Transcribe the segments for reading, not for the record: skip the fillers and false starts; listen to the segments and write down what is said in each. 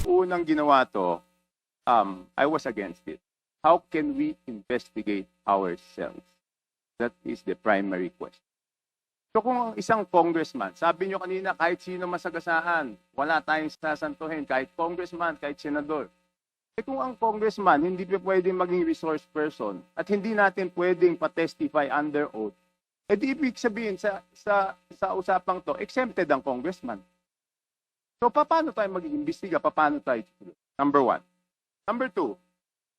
unang ginawa to, I was against it. How can we investigate ourselves? That is the primary question. So kung ang isang congressman, sabi nyo kanina kahit sino masagasaan, wala tayong sasantuhin, kahit congressman, kahit senador. Eh kung ang congressman hindi pa pwedeng maging resource person at hindi natin pwedeng pa-testify under oath, eh di ibig sabihin sa usapang to, exempted ang congressman. So paano tayo mag-iimbestiga? Paano tayo? Number one. Number two,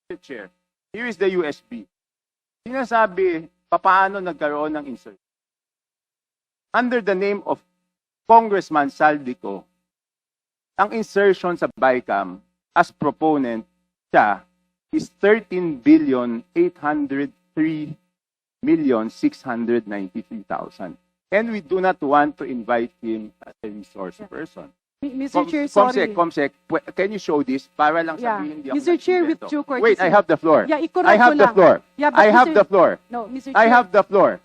Mr. Chair, here is the USB. Sinasabi, paano nagkaroon ng insert? Under the name of Congressman Saldico, ang insertion sa BICAM as proponent siya is 13,803,693,000. And we do not want to invite him as a resource person. Mr. Chair, sorry. Comsec, can you show this? Para lang sabihin, hindi ako Mr. Chair, with nag-invento. due courtesy. Wait, I have the floor. Yeah, I have the floor. Yeah, but I have Mr. the floor. No, Mr. I Chair, have the floor.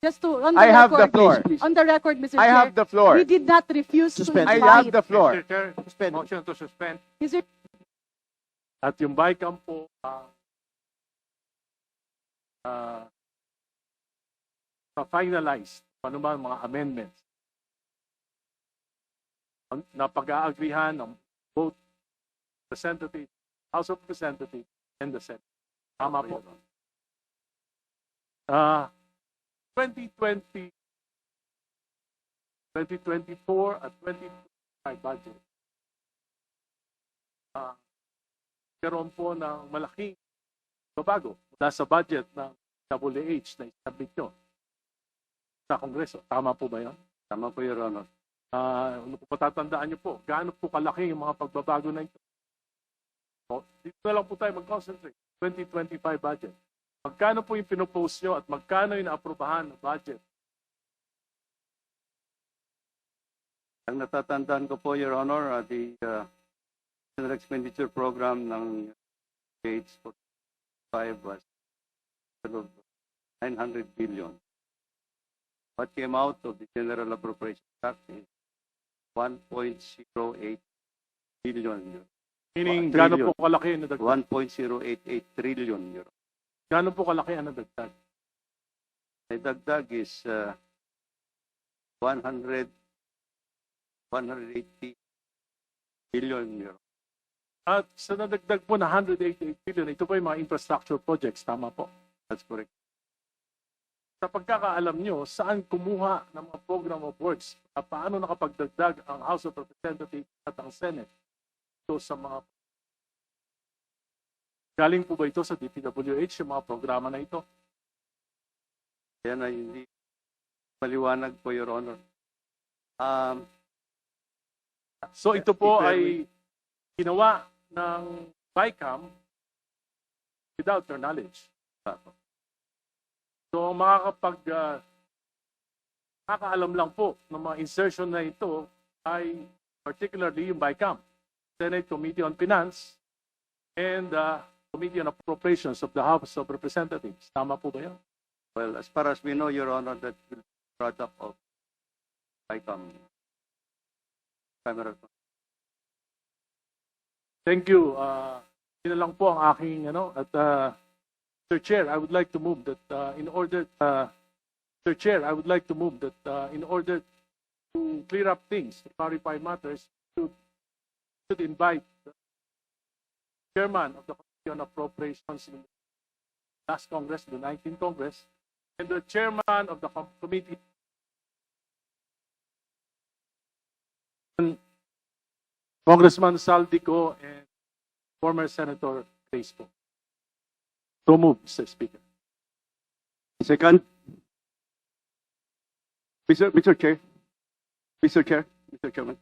just to, on the I have the record, floor. on the record, Mr. I Chair, have the floor. we did not refuse Suspend. to I invite. have the floor. Mr. Chair, suspend. Motion to suspend. Mr. At yung BICAM po, pa-finalize ano ba ang mga amendments na pag-aagrihan ng both Representative, House of Representatives and the Senate. Tama po. 2020, 2024 at 2025 budget. Karoon po ng malaking babago mula sa budget ng WH na isabit nyo sa Kongreso. Tama po ba yan? Tama po, Your Honor. Kung patatandaan nyo po, gaano po kalaki yung mga pagbabago na ito? So, dito na lang po tayo mag-concentrate. 2025 budget. Magkano po yung pinopose nyo at magkano yung naaprubahan na budget? Ang natatandaan ko po, Your Honor, the general expenditure program ng Gates for 5 was 900 billion. What came out of the General Appropriation Act is 1.08 billion. Meaning, Trillion. gaano po kalaki yung nadagdag? 1.088 trillion. Your Honor. Gaano po kalaki ang nadagdag? The dagdag is 180 billion. Your Honor. At sa nadagdag po na 188 billion, ito po yung mga infrastructure projects. Tama po. That's correct. Sa pagkakaalam nyo, saan kumuha ng mga program of works at paano nakapagdagdag ang House of Representatives at ang Senate ito sa mga galing po ba ito sa DPWH, yung mga programa na ito? Yan ay hindi maliwanag po, Your Honor. So ito po ay ginawa ng BICAM without your knowledge. So makakaalam lang po ng mga insertion na ito ay particularly yung BICAM, Senate Committee on Finance, and Committee on Appropriations of the House of Representatives. Tama po ba yan? Well, as far as we know, Your Honor, that will be product of BICAM. Thank you. Yun na lang po ang aking at Mr. Chair, I would like to move that in order to clear up things, to clarify matters, should invite the chairman of the Committee on Appropriations in the last Congress, the 19th Congress, and the chairman of the committee, Congressman Saldico and former Senator Crespo. So moved, Mr. Speaker. Second. Mr. Chair. Mr. Chairman.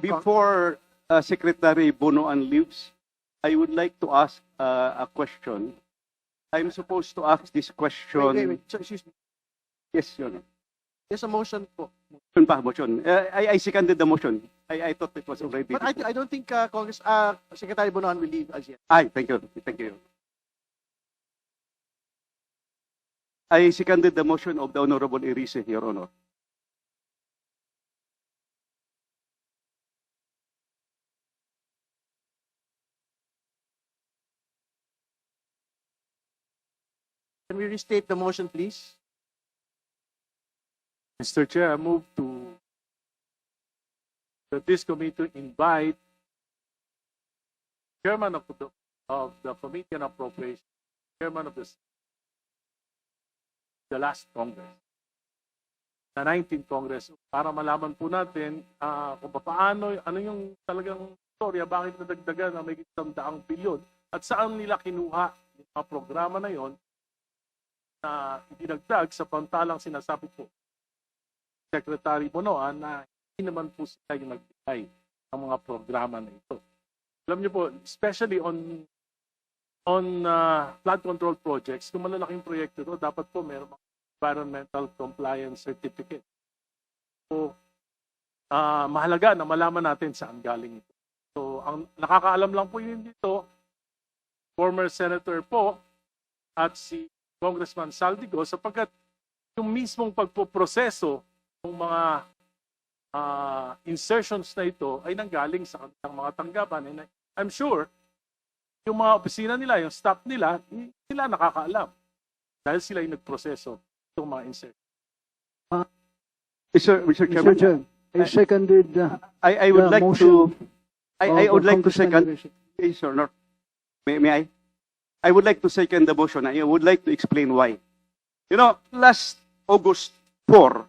Before Secretary Bonoan leaves, I would like to ask a question. I'm supposed to ask this question. Wait. So, excuse me. Yes, Your Honor. There's a motion po. Motion. I seconded the motion. I thought it was already. But I don't think Secretary Bonoan will leave as yet. Thank you. Thank you. I seconded the motion of the Honorable Erice, Your Honor. Can we restate the motion, please? Mr. Chair, I move to that this committee invite chairman of the Committee on Appropriations, chairman of the last Congress, na 19th Congress, para malaman po natin kung paano, ano yung talagang storya, bakit nadagdagan na may 100 bilyon at saan nila kinuha yung mga programa na yon na idinagdag sa pantalang sinasabi po Secretary Bonoan na hindi naman po sila yung nagbigay ng mga programa na ito. Alam niyo po, especially on flood control projects, kung malalaking proyekto ito, dapat po meron mga environmental compliance certificate. So, mahalaga na malaman natin saan galing ito. So, ang nakakaalam lang po yun dito, former senator po at si Congressman Saldigo, sapagkat yung mismong pagpoproseso ng mga insertions na ito ay nanggaling sa kanilang mga tanggapan. And I'm sure, yung mga opisina nila, yung staff nila, sila nakakaalam dahil sila yung nagproseso itong mga insertions. Mr. Chairman, Mr. Chair, I seconded I would the like motion to, I of would like to Congressman second, Rishit. yes or no? May I? I would like to second the motion. I would like to explain why. You know, last August 4,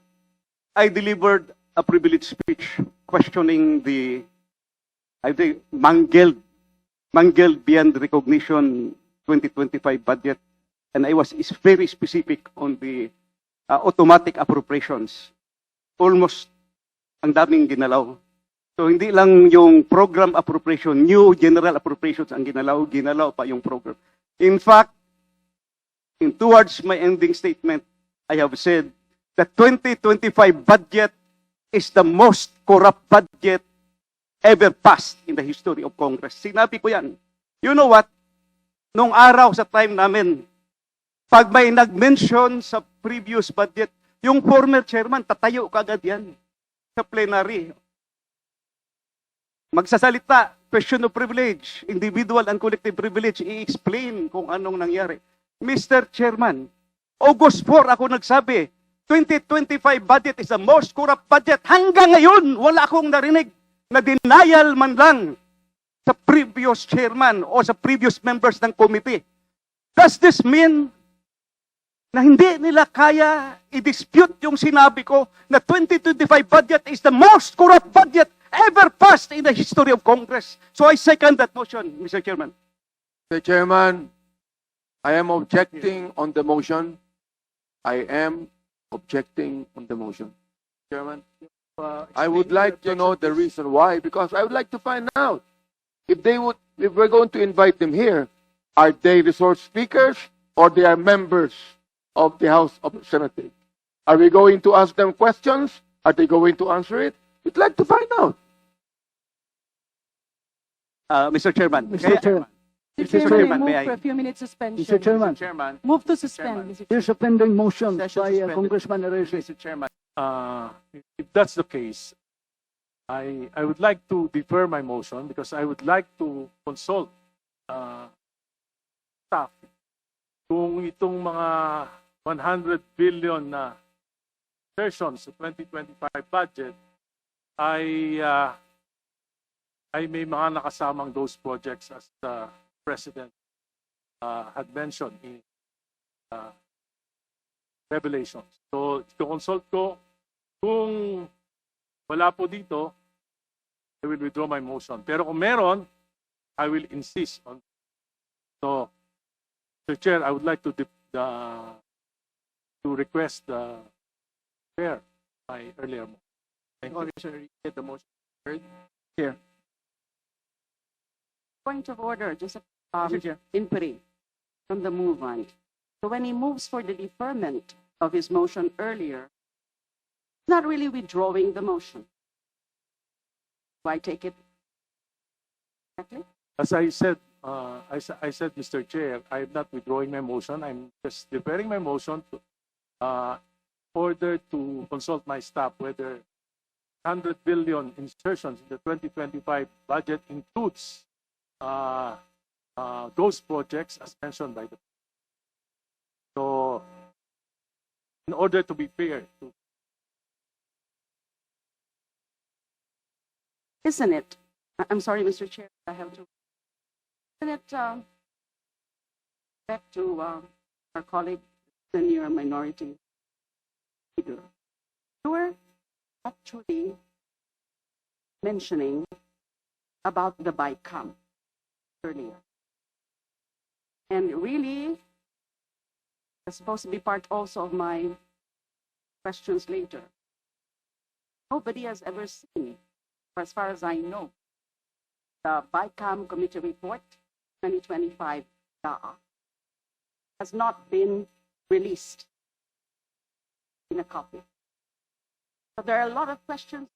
I delivered a privileged speech questioning the, I think, mangled beyond recognition 2025 budget. And I was very specific on the automatic appropriations. Almost ang daming ginalaw. So hindi lang yung program appropriation, new general appropriations ang ginalaw pa yung program. In fact, towards my ending statement, I have said the 2025 budget is the most corrupt budget ever passed in the history of Congress. Sinabi ko yan. You know what? Nung araw sa time namin, pag may nag-mention sa previous budget, yung former chairman, tatayo kagad yan sa plenary. Magsasalita, question of privilege, individual and collective privilege, i-explain kung anong nangyari. Mr. Chairman, August 4 ako nagsabi, 2025 budget is the most corrupt budget. Hanggang ngayon, wala akong narinig na denial man lang sa previous chairman o sa previous members ng committee. Does this mean na hindi nila kaya i-dispute yung sinabi ko na 2025 budget is the most corrupt budget ever passed in the history of Congress? So I second that motion, Mr. Chairman. Mr. Chairman, I am objecting on the motion. I am objecting on the motion. Chairman, I would like to know the reason why, because I would like to find out if we're going to invite them here, are they resource speakers or they are members of the House of Representatives? Are we going to ask them questions? Are they going to answer it? We'd like to find out. Mr. Chairman. Mr. Chair, Mr. Chairman, Chairman, may move I? for a few minutes suspension. Mr. Chairman, Chairman, Move to suspend, Chairman. Mr. Chairman. there's a pending motion Session by suspended. Congressman Rishit. Mr. Chairman, If that's the case, I would like to defer my motion because I would like to consult staff kung itong mga 100 billion na versions sa 2025 budget ay may mga nakasamang those projects as the President had mentioned in Revelations. So, consult ko kung wala po dito, I will withdraw my motion. Pero kung meron, I will insist on. So, Mr. Chair, I would like to request the chair my earlier motion. Thank you. Congressman, get the motion heard. Point of order, just Mr. Chair. inquiry from the movant. So when he moves for the deferment of his motion earlier, he's not really withdrawing the motion. Do I take it correctly? As I said, I said, Mr. Chair, I'm not withdrawing my motion. I'm just deferring my motion to order to consult my staff whether 100 billion insertions in the 2025 budget includes those projects as mentioned by the. So in order to be fair. Isn't it? I'm sorry, Mr. Chair, I have to. Isn't it, back to our colleague, senior minority leader, you were actually mentioning about the BICAM earlier. And really, it's supposed to be part also of my questions later. Nobody has ever seen, as far as I know, the BICAM Committee Report 2025 has not been released in a copy. So there are a lot of questions,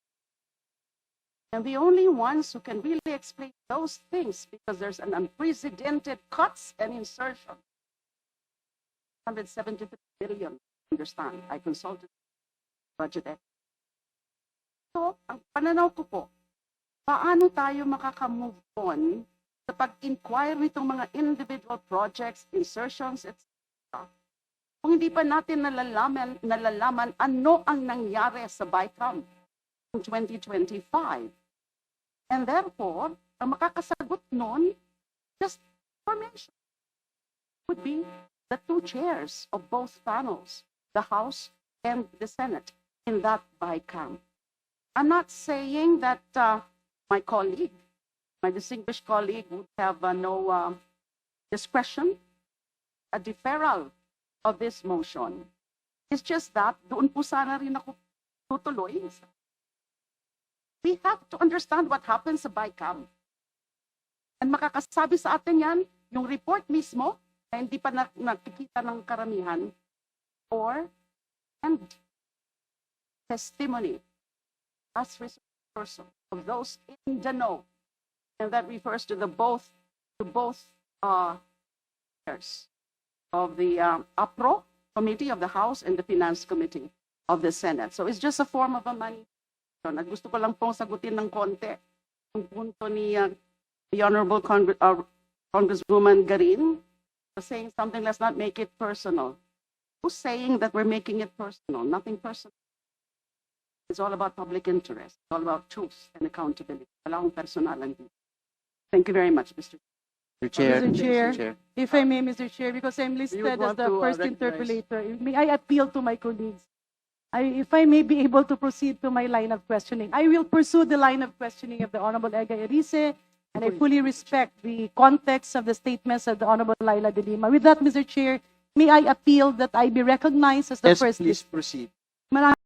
and the only ones who can really explain those things, because there's an unprecedented cuts and insertion. 173 billion, understand, I consulted budget expert. So, ang pananaw ko po, paano tayo makaka-move on sa pag-inquire nitong mga individual projects, insertions, etc. Kung hindi pa natin nalalaman ano ang nangyari sa BICAM in 2025. And therefore, ang makakasagot nun, just information, would be the two chairs of both panels, the House and the Senate, in that BICAM. I'm not saying that my colleague, my distinguished colleague, would have no discretion, a deferral of this motion. It's just that doon po sana rin ako tutuloy. We have to understand what happens sa BICAM. And makakasabi sa atin yan, yung report mismo, na hindi pa nakikita ng karamihan, and testimony as resource person of those in the know. And that refers to both chairs of the APRO Committee of the House and the Finance Committee of the Senate. So it's just a form of a money. At gusto ko lang pong sagutin ng konti ang punto ni the Honorable Congresswoman Garin was saying something, let's not make it personal. Who's saying that we're making it personal? Nothing personal. It's all about public interest. It's all about truth and accountability. Wala akong personalan dito. Thank you very much, Mr. Mr. Chair, if I may, Mr. Chair, because I'm listed as want the to, first recognize- interpolator, may I appeal to my colleagues? If I may be able to proceed to my line of questioning, I will pursue the line of questioning of the Honorable Ega Erice, and I fully respect the context of the statements of the Honorable Laila de Lima. With that, Mr. Chair, may I appeal that I be recognized as the Yes, first. please proceed. Maraming